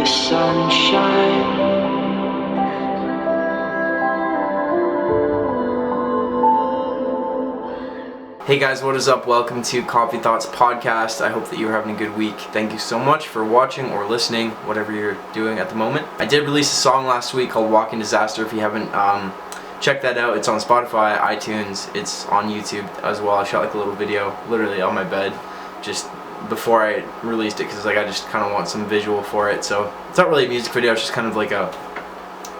the sunshine. Hey guys, what is up? Welcome to Coffee Thoughts Podcast. I hope that you're having a good week. Thank you so much for watching or listening, whatever you're doing at the moment. I did release a song last week called Walking Disaster. If you haven't checked that out, it's on Spotify, iTunes, it's on YouTube as well. I shot like a little video literally on my bed just before I released it because I just kind of want some visual for it. So it's not really a music video, it's just kind of like a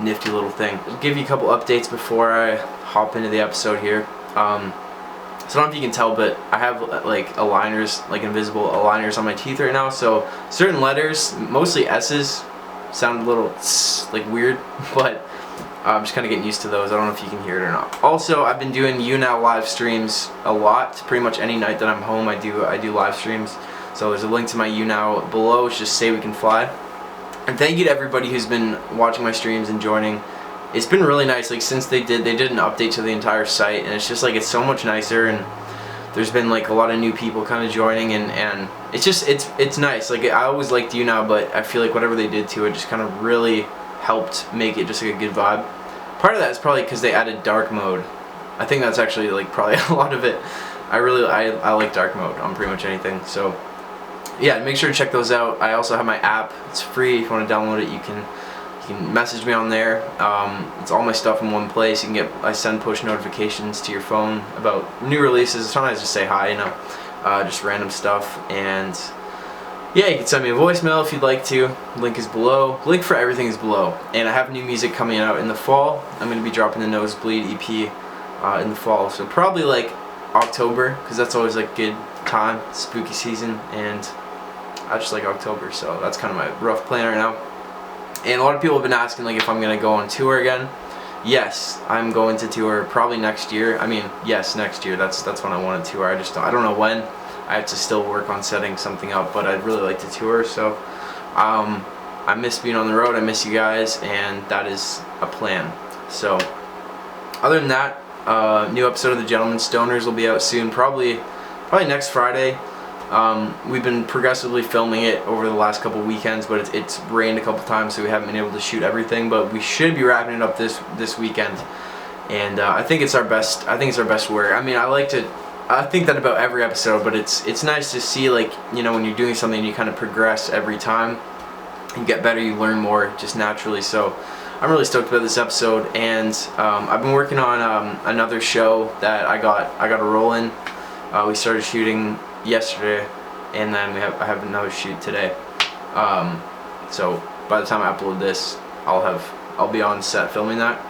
nifty little thing. I'll give you a couple updates before I hop into the episode here. So I don't know if you can tell, but I have like aligners, like invisible aligners on my teeth right now. So certain letters, mostly S's, sound a little like weird, but I'm just kind of getting used to those. I don't know if you can hear it or not. Also, I've been doing YouNow live streams a lot. Pretty much any night that I'm home, I do live streams. So there's a link to my YouNow below. It's just SayWeCanFly. And thank you to everybody who's been watching my streams and joining. It's been really nice, like since they did an update to the entire site, and it's just like it's so much nicer, and there's been like a lot of new people kind of joining, and it's just it's nice. Like I always liked YouNow, but I feel like whatever they did to it just kind of really helped make it just like a good vibe. Part of that is probably because they added dark mode. I think that's actually like probably a lot of it. I like dark mode on pretty much anything. So yeah, make sure to check those out. I also have my app. It's free. If you want to download it, you can message me on there. It's all my stuff in one place. I send push notifications to your phone about new releases. Sometimes just say hi, just random stuff. And yeah, you can send me a voicemail if you'd like to. Link is below. Link for everything is below. And I have new music coming out in the fall. I'm going to be dropping the Nosebleed EP in the fall. So probably like October, because that's always like good time, spooky season, and I just like October. So that's kind of my rough plan right now. And a lot of people have been asking like if I'm gonna go on tour again. Yes, I'm going to tour probably next year. I mean, yes, next year. That's when I want to tour. I don't know when. I have to still work on setting something up, but I'd really like to tour. So I miss being on the road. I miss you guys, and that is a plan. So other than that, new episode of the Gentleman Stoners will be out soon. Probably next Friday. We've been progressively filming it over the last couple weekends, but it's rained a couple times, so we haven't been able to shoot everything. But we should be wrapping it up this weekend, and I think it's our best. I think it's our best work. I mean, I think that about every episode, but it's nice to see, like, when you're doing something, you kind of progress every time. You get better, you learn more just naturally. So I'm really stoked about this episode, and I've been working on another show that I got a role in. We started shooting yesterday, and then I have another shoot today. So by the time I upload this, I'll be on set filming that.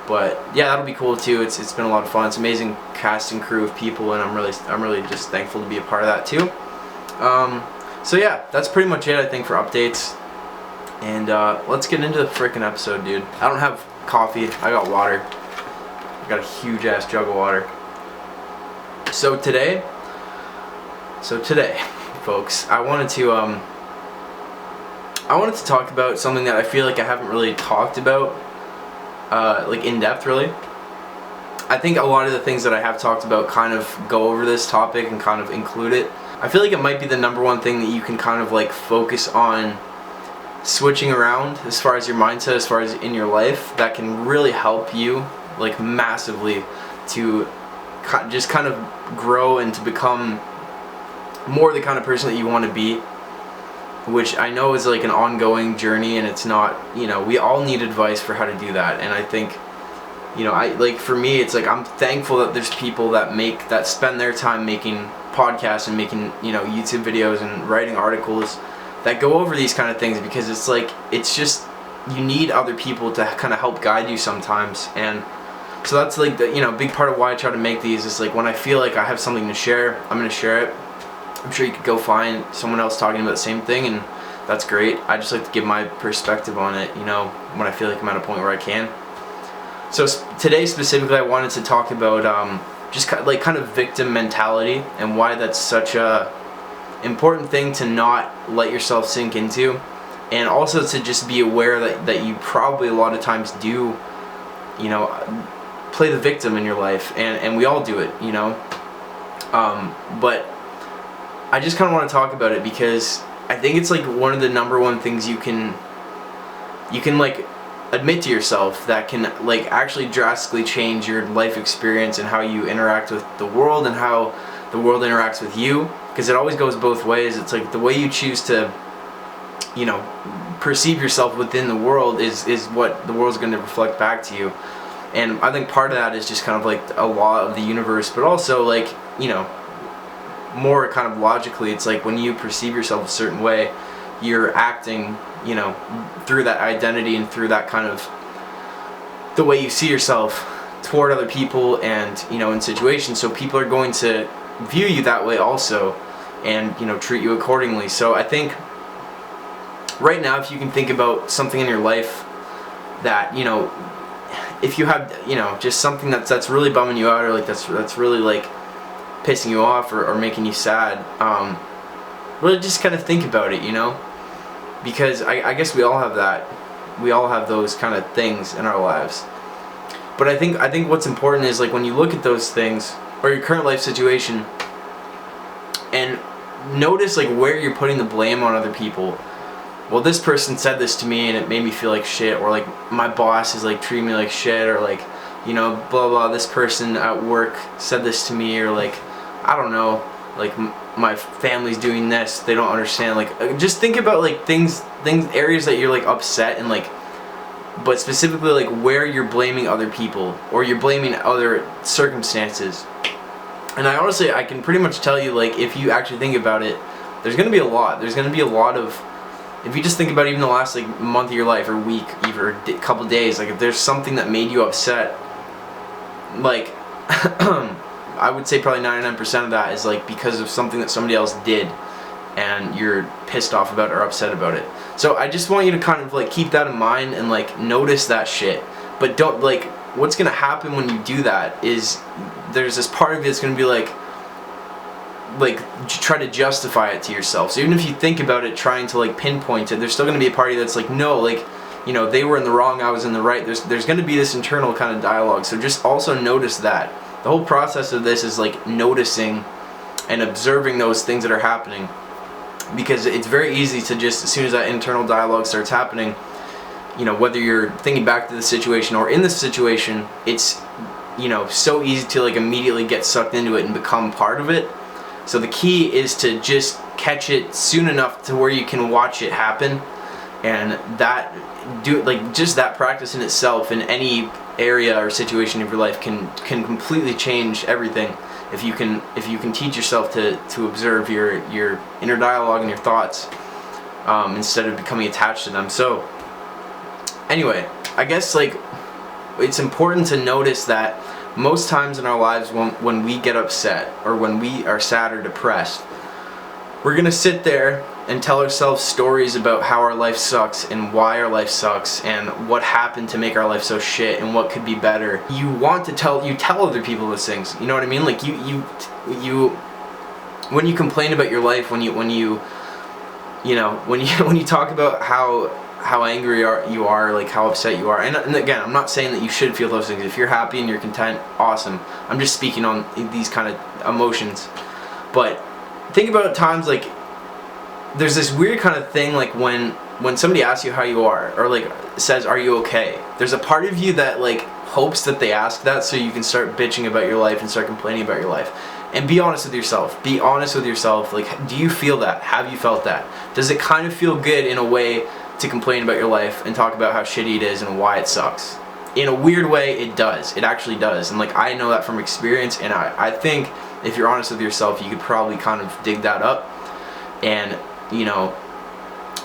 But yeah, that'll be cool too. It's been a lot of fun. It's an amazing cast and crew of people, and I'm really just thankful to be a part of that too. So yeah, that's pretty much it, I think, for updates. And let's get into the frickin' episode, dude. I don't have coffee. I got water. I got a huge ass jug of water. So today, folks, I wanted to talk about something that I feel like I haven't really talked about, like in depth, really. I think a lot of the things that I have talked about kind of go over this topic and kind of include it. I feel like it might be the number one thing that you can kind of like focus on switching around as far as your mindset, as far as in your life, that can really help you like massively to just kind of grow and to become more the kind of person that you want to be, which I know is like an ongoing journey, and it's not, we all need advice for how to do that. And I think, for me, it's like I'm thankful that there's people that spend their time making podcasts and making, YouTube videos and writing articles that go over these kind of things, because it's like, it's just, you need other people to kind of help guide you sometimes. And so that's like the, big part of why I try to make these is like when I feel like I have something to share, I'm going to share it. I'm sure you could go find someone else talking about the same thing, and that's great. I just like to give my perspective on it, when I feel like I'm at a point where I can. So today specifically, I wanted to talk about just kind of victim mentality, and why that's such a important thing to not let yourself sink into, and also to just be aware that you probably a lot of times do, play the victim in your life, and we all do it, but I just kind of want to talk about it because I think it's like one of the number one things you can you can like admit to yourself, that can like actually drastically change your life experience and how you interact with the world and how the world interacts with you, because it always goes both ways. It's like the way you choose to, you know, perceive yourself within the world is what the world's going to reflect back to you. And I think part of that is just kind of like a law of the universe, but also like, you know, more kind of logically, it's like when you perceive yourself a certain way, you're acting, you know, through that identity and through that kind of the way you see yourself toward other people and, you know, in situations. So people are going to view you that way also, and, you know, treat you accordingly. So I think right now, if you can think about something in your life that, you know, if you have, you know, just something that's really bumming you out, or like that's really like pissing you off or making you sad, really just kind of think about it, you know, because I guess we all have that. We all have those kind of things in our lives. But I think what's important is like when you look at those things or your current life situation and notice like where you're putting the blame on other people. Well, this person said this to me and it made me feel like shit, or like my boss is like treating me like shit, or like, you know, blah blah, this person at work said this to me, or like, I don't know, like my family's doing this, they don't understand. Like just think about like things areas that you're like upset and like, but specifically like where you're blaming other people or you're blaming other circumstances. And I can pretty much tell you, like, if you actually think about it, there's gonna be a lot of, if you just think about even the last like month of your life or week, even a couple days, like if there's something that made you upset, like I would say probably 99% of that is like because of something that somebody else did and you're pissed off about or upset about it. So I just want you to kind of like keep that in mind and like notice that shit. But don't, like, what's gonna happen when you do that is there's this part of it that's gonna be like try to justify it to yourself. So even if you think about it, trying to like pinpoint it, there's still going to be a party that's like, no, like, you know, they were in the wrong, I was in the right. There's going to be this internal kind of dialogue. So just also notice that. The whole process of this is like noticing and observing those things that are happening, because it's very easy to just, as soon as that internal dialogue starts happening, you know, whether you're thinking back to the situation or in the situation, it's, you know, so easy to like immediately get sucked into it and become part of it. So the key is to just catch it soon enough to where you can watch it happen, and that just that practice in itself in any area or situation of your life can completely change everything. If you can teach yourself to observe your inner dialogue and your thoughts instead of becoming attached to them. So anyway, I guess like it's important to notice that most times in our lives when we get upset or when we are sad or depressed, we're gonna sit there and tell ourselves stories about how our life sucks and why our life sucks and what happened to make our life so shit and what could be better. You tell other people those things. You know what I mean? Like you when you complain about your life, when you talk about how angry you are, like how upset you are, and again, I'm not saying that you should feel those things. If you're happy and you're content, awesome. I'm just speaking on these kind of emotions. But think about times like there's this weird kind of thing, like when somebody asks you how you are, or like says, are you okay? There's a part of you that like hopes that they ask that so you can start bitching about your life and start complaining about your life. And be honest with yourself. Be honest with yourself. Like, do you feel that? Have you felt that? Does it kind of feel good in a way to complain about your life and talk about how shitty it is and why it sucks? In a weird way, it does. It actually does. And like, I know that from experience, and I think if you're honest with yourself, you could probably kind of dig that up. And, you know,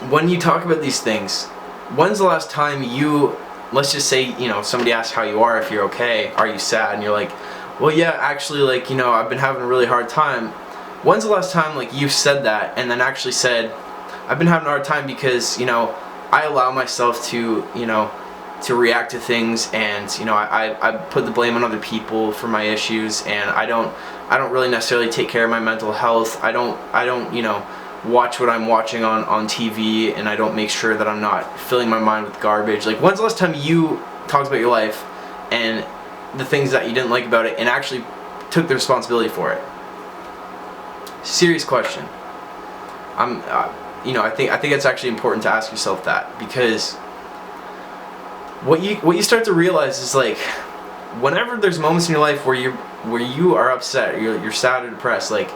when you talk about these things, when's the last time let's just say, you know, somebody asks how you are, if you're okay, are you sad? And you're like, well, yeah, actually, like, you know, I've been having a really hard time. When's the last time, like, you've said that and then actually said, I've been having a hard time because, you know, I allow myself to, you know, to react to things, and, you know, I put the blame on other people for my issues, and I don't really necessarily take care of my mental health. I don't, you know, watch what I'm watching on TV, and I don't make sure that I'm not filling my mind with garbage. Like, when's the last time you talked about your life and the things that you didn't like about it and actually took the responsibility for it? Serious question. You know, I think it's actually important to ask yourself that, because what you start to realize is like, whenever there's moments in your life where you are upset, you're sad or depressed, like,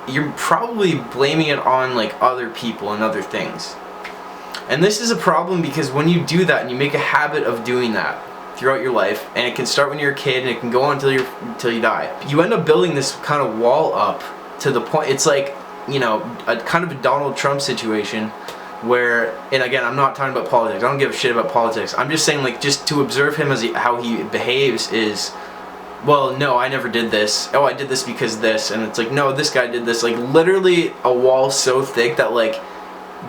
you're probably blaming it on like other people and other things. And this is a problem because when you do that and you make a habit of doing that throughout your life, and it can start when you're a kid and it can go on until you die, you end up building this kind of wall up to the point, it's like, you know, a kind of a Donald Trump situation where, and again, I'm not talking about politics, I don't give a shit about politics, I'm just saying, like, just to observe him as how he behaves is, well, no, I never did this, oh, I did this because this, and it's like, no, this guy did this, like, literally a wall so thick that, like,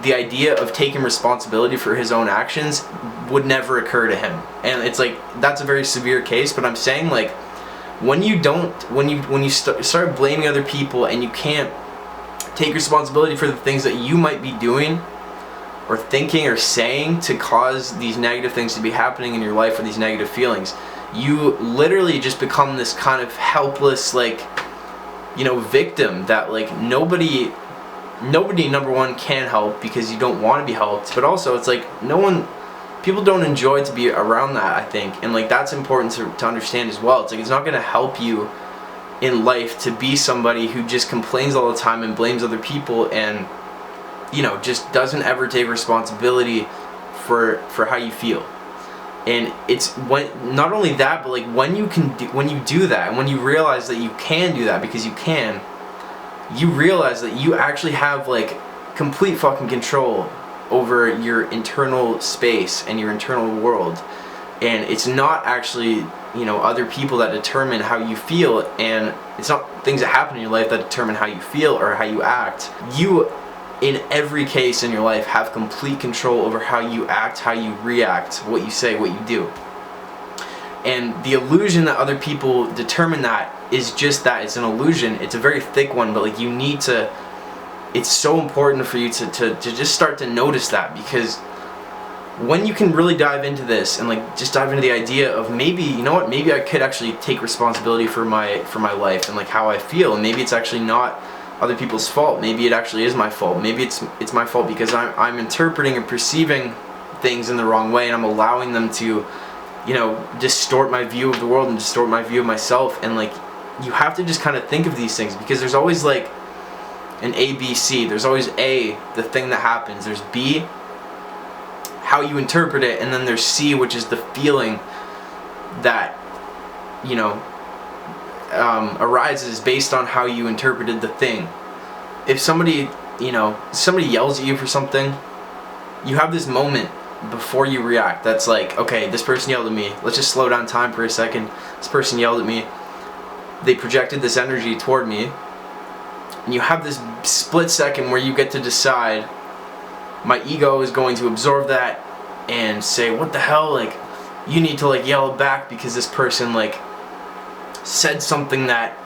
the idea of taking responsibility for his own actions would never occur to him. And it's like, that's a very severe case, but I'm saying, like, when you start blaming other people and you can't take responsibility for the things that you might be doing or thinking or saying to cause these negative things to be happening in your life, or these negative feelings, you literally just become this kind of helpless, like, you know, victim that, like, nobody, number one, can help because you don't want to be helped, but also it's like people don't enjoy to be around that, I think, and like that's important to understand as well. It's like, it's not going to help you in life to be somebody who just complains all the time and blames other people and, you know, just doesn't ever take responsibility for how you feel. And it's when, not only that, but like when you do that, and when you realize that you can do that because you can, you realize that you actually have like complete fucking control over your internal space and your internal world, and it's not actually, you know, other people that determine how you feel, and it's not things that happen in your life that determine how you feel or how you act. You, in every case in your life, have complete control over how you act, how you react, what you say, what you do. And the illusion that other people determine that is just that, it's an illusion. It's a very thick one, but like, you need to, it's so important for you to just start to notice that, because when you can really dive into this and like just dive into the idea of, maybe, you know what, maybe I could actually take responsibility for my life and like how I feel, and maybe it's actually not other people's fault, maybe it actually is my fault, maybe it's my fault because I'm interpreting and perceiving things in the wrong way, and I'm allowing them to, you know, distort my view of the world and distort my view of myself. And like, you have to just kind of think of these things, because there's always like an A, B, C. There's always A, the thing that happens. There's B, how you interpret it, and then there's C, which is the feeling that, you know, arises based on how you interpreted the thing. If somebody yells at you for something, you have this moment before you react that's like, okay, this person yelled at me, let's just slow down time for a second. This person yelled at me, they projected this energy toward me, and you have this split second where you get to decide, my ego is going to absorb that and say, what the hell, like, you need to like yell back because this person like said something that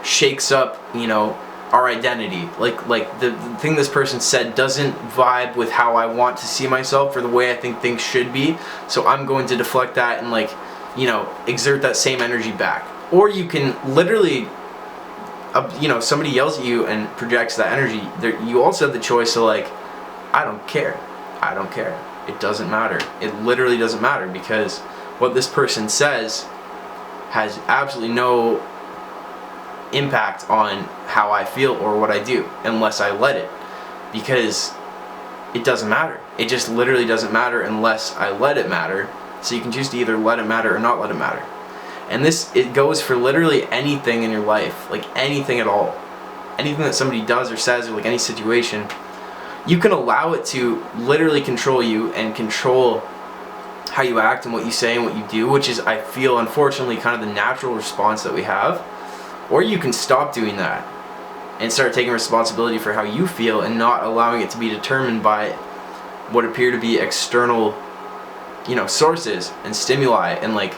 shakes up, you know, our identity, like the thing this person said doesn't vibe with how I want to see myself or the way I think things should be, so I'm going to deflect that and like, you know, exert that same energy back. Or you can literally, you know, somebody yells at you and projects that energy, you also have the choice to like, I don't care, it doesn't matter, it literally doesn't matter, because what this person says has absolutely no impact on how I feel or what I do unless I let it, because it doesn't matter. It just literally doesn't matter unless I let it matter. So you can choose to either let it matter or not let it matter. And it goes for literally anything in your life, like anything at all. Anything that somebody does or says, or like any situation, you can allow it to literally control you and control how you act and what you say and what you do, which is, I feel, unfortunately, kind of the natural response that we have. Or you can stop doing that and start taking responsibility for how you feel and not allowing it to be determined by what appear to be external, you know, sources and stimuli. And like,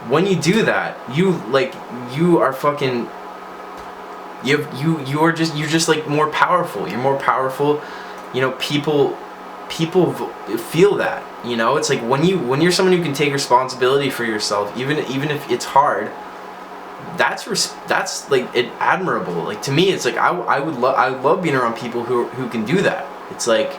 when you do that, you're just like more powerful. You're more powerful. You know, people feel that. You know, it's like when you're someone who can take responsibility for yourself, even if it's hard. That's like admirable. Like, to me, it's like I would love being around people who can do that. It's like,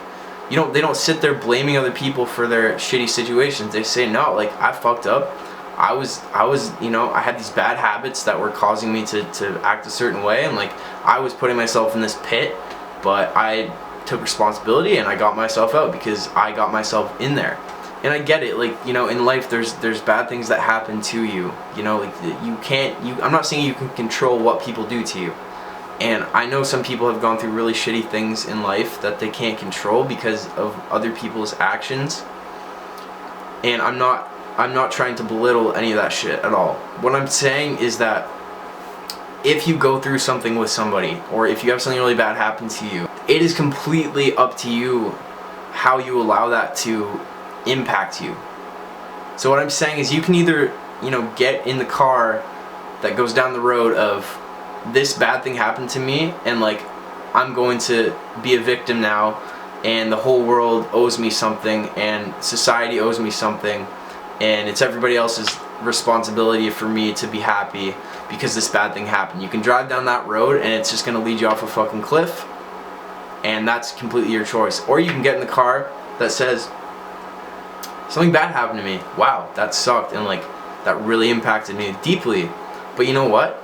they don't sit there blaming other people for their shitty situations. They say, no, like, I fucked up. I was, I had these bad habits that were causing me to act a certain way, and like, I was putting myself in this pit, but I took responsibility and I got myself out because I got myself in there. And I get it, like, in life there's bad things that happen to you, like, I'm not saying you can control what people do to you. And I know some people have gone through really shitty things in life that they can't control because of other people's actions. And I'm not trying to belittle any of that shit at all. What I'm saying is that if you go through something with somebody, or if you have something really bad happen to you, it is completely up to you how you allow that to impact you. So what I'm saying is, you can either, get in the car that goes down the road of, this bad thing happened to me, and like, I'm going to be a victim now, and the whole world owes me something, and society owes me something, and it's everybody else's responsibility for me to be happy because this bad thing happened. You can drive down that road and it's just gonna lead you off a fucking cliff, and that's completely your choice. Or you can get in the car that says, something bad happened to me, wow, that sucked, and like, that really impacted me deeply, but you know what,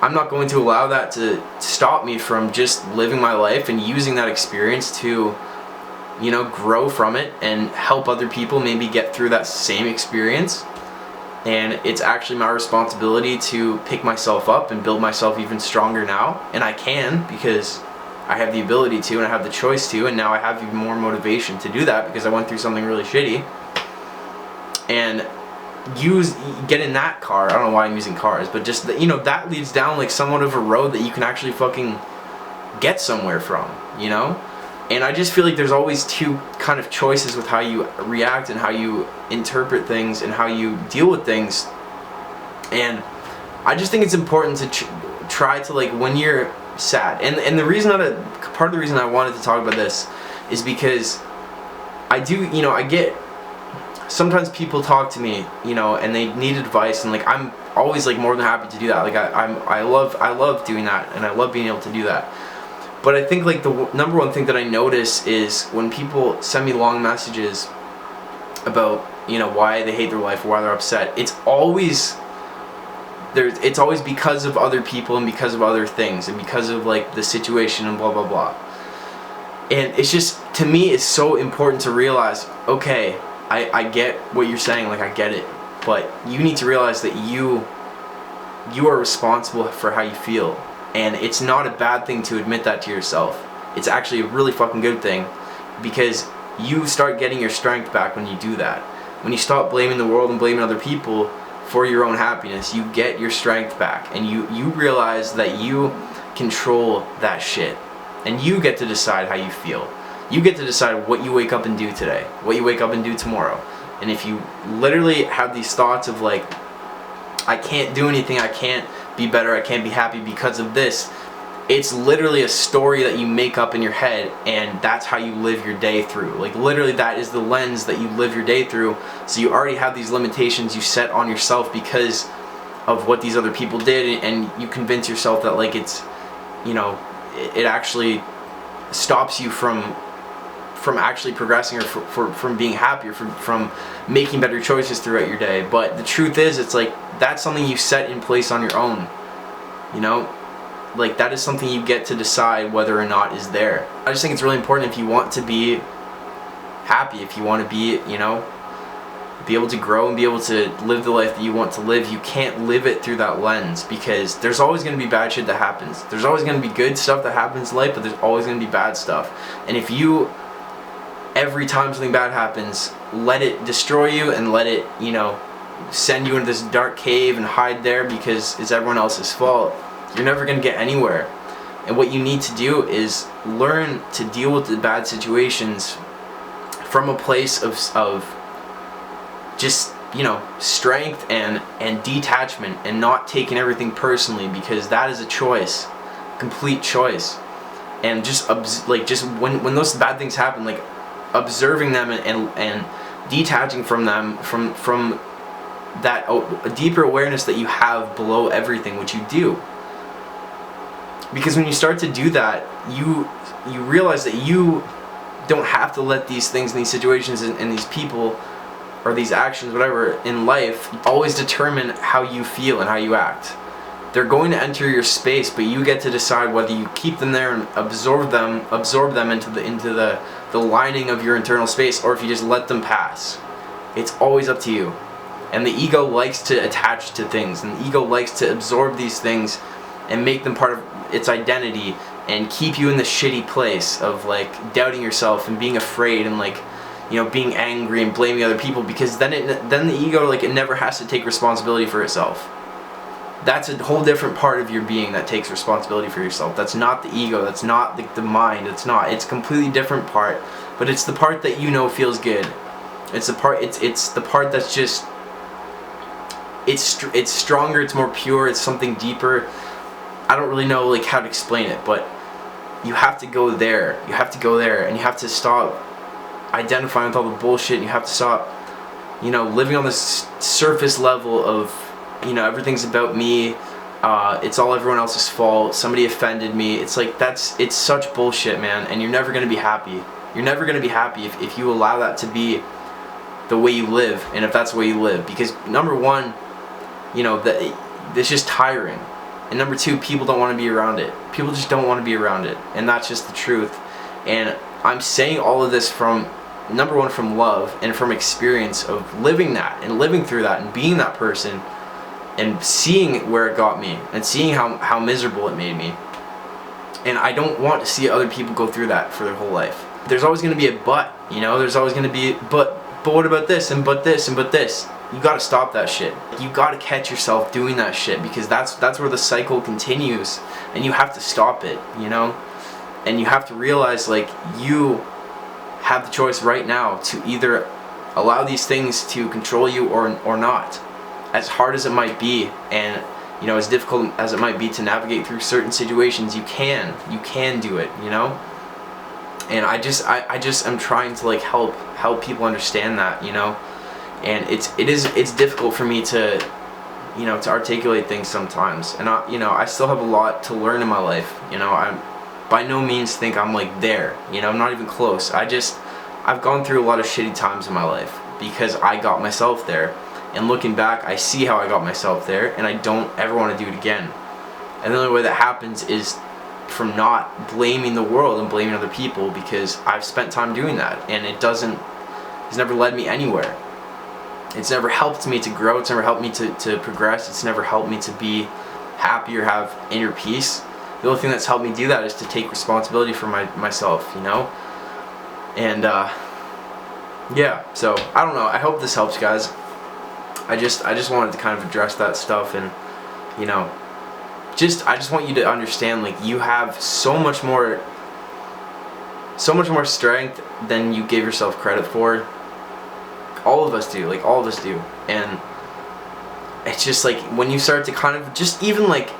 I'm not going to allow that to stop me from just living my life and using that experience to, grow from it and help other people maybe get through that same experience. And it's actually my responsibility to pick myself up and build myself even stronger now. And I can, because I have the ability to, and I have the choice to, and now I have even more motivation to do that because I went through something really shitty. And get in that car, I don't know why I'm using cars, but just, that leads down like somewhat of a road that you can actually fucking get somewhere from, And I just feel like there's always two kind of choices with how you react and how you interpret things and how you deal with things. And I just think it's important to try to, like, when you're sad, and the reason part of the reason I wanted to talk about this is because I do, I get, sometimes people talk to me, and they need advice, and like, I'm always like more than happy to do that. Like, I love doing that, and I love being able to do that. But I think like the number one thing that I notice is when people send me long messages about, why they hate their life or why they're upset, it's always because of other people and because of other things and because of like the situation and blah blah blah. And it's just, to me, it's so important to realize, okay, I get what you're saying, like, I get it, but you need to realize that you are responsible for how you feel. And it's not a bad thing to admit that to yourself. It's actually a really fucking good thing, because you start getting your strength back when you do that. When you stop blaming the world and blaming other people for your own happiness, you get your strength back, and you realize that you control that shit, and you get to decide how you feel. You get to decide what you wake up and do today, what you wake up and do tomorrow. And if you literally have these thoughts of like, I can't do anything, I can't be better, I can't be happy because of this, it's literally a story that you make up in your head, and that's how you live your day through. Like, literally, that is the lens that you live your day through. So you already have these limitations you set on yourself because of what these other people did, and you convince yourself that like it's, it actually stops you from actually progressing, or from being happier, from making better choices throughout your day. But the truth is, it's like, that's something you set in place on your own, like, that is something you get to decide whether or not is there. I just think it's really important, if you want to be happy, if you want to be, be able to grow and be able to live the life that you want to live, you can't live it through that lens, because there's always going to be bad shit that happens. There's always going to be good stuff that happens in life, but there's always going to be bad stuff. And if you, every time something bad happens, let it destroy you and let it, send you into this dark cave and hide there because it's everyone else's fault, you're never going to get anywhere. And what you need to do is learn to deal with the bad situations from a place of just, strength and detachment, and not taking everything personally, because that is a choice, complete choice. And just when those bad things happen, like, observing them and detaching from them, from that a deeper awareness that you have below everything, which you do. Because when you start to do that, you realize that you don't have to let these things and these situations and these people or these actions, whatever, in life always determine how you feel and how you act. They're going to enter your space, but you get to decide whether you keep them there and absorb them into the lining of your internal space, or if you just let them pass. It's always up to you. And the ego likes to attach to things, and the ego likes to absorb these things and make them part of its identity and keep you in the shitty place of like doubting yourself and being afraid and like, you know, being angry and blaming other people, because then the ego, like, it never has to take responsibility for itself. That's a whole different part of your being that takes responsibility for yourself. That's not the ego. That's not the mind. It's a completely different part. But it's the part that you know feels good. It's the part. It's the part that's just. It's stronger. It's more pure. It's something deeper. I don't really know like how to explain it, but you have to go there. You have to go there, and you have to stop identifying with all the bullshit. And you have to stop, you know, living on this surface level of, you know, everything's about me, it's all everyone else's fault, somebody offended me. It's like, it's such bullshit, man, and you're never going to be happy. You're never going to be happy if you allow that to be the way you live, and if that's the way you live. Because number one, you know, it's just tiring, and number two, people don't want to be around it. People just don't want to be around it, and that's just the truth. And I'm saying all of this from, number one, from love and from experience of living that and living through that and being that person, and seeing where it got me, and seeing how miserable it made me. And I don't want to see other people go through that for their whole life. There's always going to be a but, you know, there's always going to be, but what about this, and but this, and but this. You gotta stop that shit. You gotta catch yourself doing that shit, because that's where the cycle continues, and you have to stop it, you know? And you have to realize, like, you have the choice right now to either allow these things to control you or not. As hard as it might be, and, you know, as difficult as it might be to navigate through certain situations, you can do it, you know? And I just am trying to like help people understand that, you know? And it's difficult for me to, you know, to articulate things sometimes. And I still have a lot to learn in my life, you know? I'm by no means think I'm like there, you know? I'm not even close. I've gone through a lot of shitty times in my life because I got myself there. And looking back, I see how I got myself there, and I don't ever want to do it again. And the only way that happens is from not blaming the world and blaming other people, because I've spent time doing that, and it's never led me anywhere. It's never helped me to grow. It's never helped me to progress. It's never helped me to be happy or have inner peace. The only thing that's helped me do that is to take responsibility for myself, you know? And, yeah, so, I don't know. I hope this helps, guys. I just wanted to kind of address that stuff, and, you know, I just want you to understand, like, you have so much more strength than you give yourself credit for. All of us do, like, all of us do. And it's just like, when you start to kind of just even like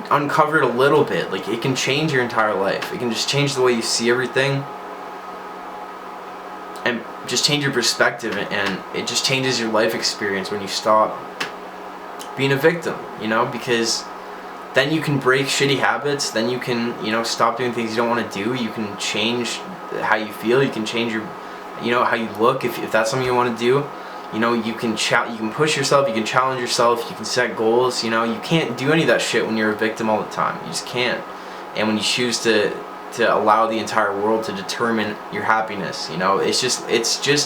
uncover it a little bit, like, it can change your entire life. It can just change the way you see everything, and just change your perspective, and it just changes your life experience when you stop being a victim, you know? Because then you can break shitty habits, then you can, you know, stop doing things you don't want to do. You can change how you feel, you can change your, you know, how you look, if that's something you want to do. You know, you can push yourself, you can challenge yourself, you can set goals, you know? You can't do any of that shit when you're a victim all the time. You just can't. And when you choose to allow the entire world to determine your happiness, you know, it's just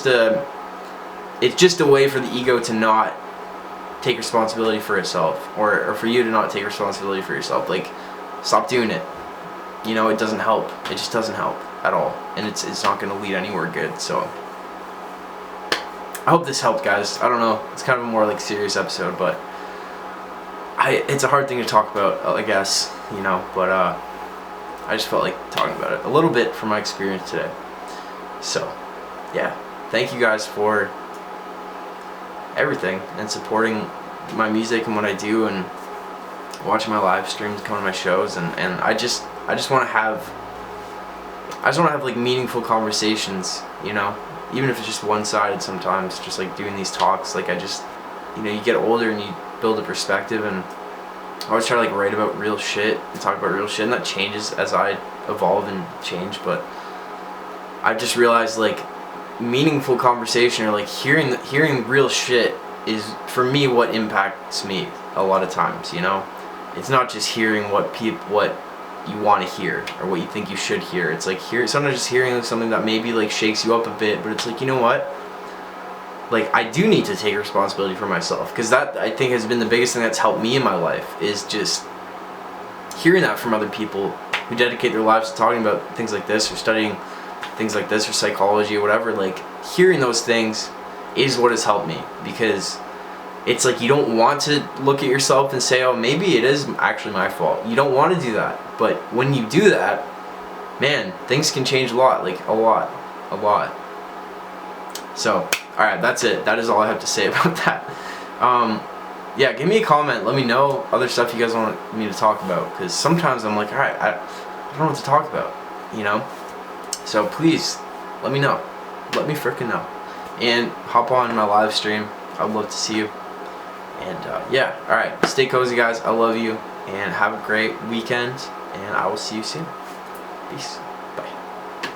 a way for the ego to not take responsibility for itself, or for you to not take responsibility for yourself. Like, stop doing it. You know, it doesn't help. It just doesn't help at all, and it's not going to lead anywhere good. So I hope this helped, guys. I don't know, it's kind of a more like serious episode, but it's a hard thing to talk about, I guess, you know, but I just felt like talking about it a little bit from my experience today. So, yeah. Thank you guys for everything, and supporting my music and what I do, and watching my live streams, coming to my shows, and I just want to have like meaningful conversations, you know? Even if it's just one-sided sometimes, just like doing these talks. Like, you know, you get older and you build a perspective, and I always try to like write about real shit and talk about real shit, and that changes as I evolve and change, but I just realized like meaningful conversation or like hearing real shit is for me what impacts me a lot of times, you know? It's not just hearing what you want to hear or what you think you should hear. It's like sometimes just hearing something that maybe like shakes you up a bit, but it's like, you know what? Like, I do need to take responsibility for myself, because that, I think, has been the biggest thing that's helped me in my life, is just hearing that from other people who dedicate their lives to talking about things like this or studying things like this or psychology or whatever. Like, hearing those things is what has helped me, because it's like you don't want to look at yourself and say, oh, maybe it is actually my fault. You don't want to do that. But when you do that, man, things can change a lot. Like, a lot. So, alright, that's it. That is all I have to say about that. Yeah, give me a comment. Let me know other stuff you guys want me to talk about, because sometimes I'm like, alright, I don't know what to talk about, you know? So please, let me know. Let me frickin' know. And hop on my live stream. I'd love to see you. And yeah, alright, stay cozy, guys. I love you, and have a great weekend, and I will see you soon. Peace.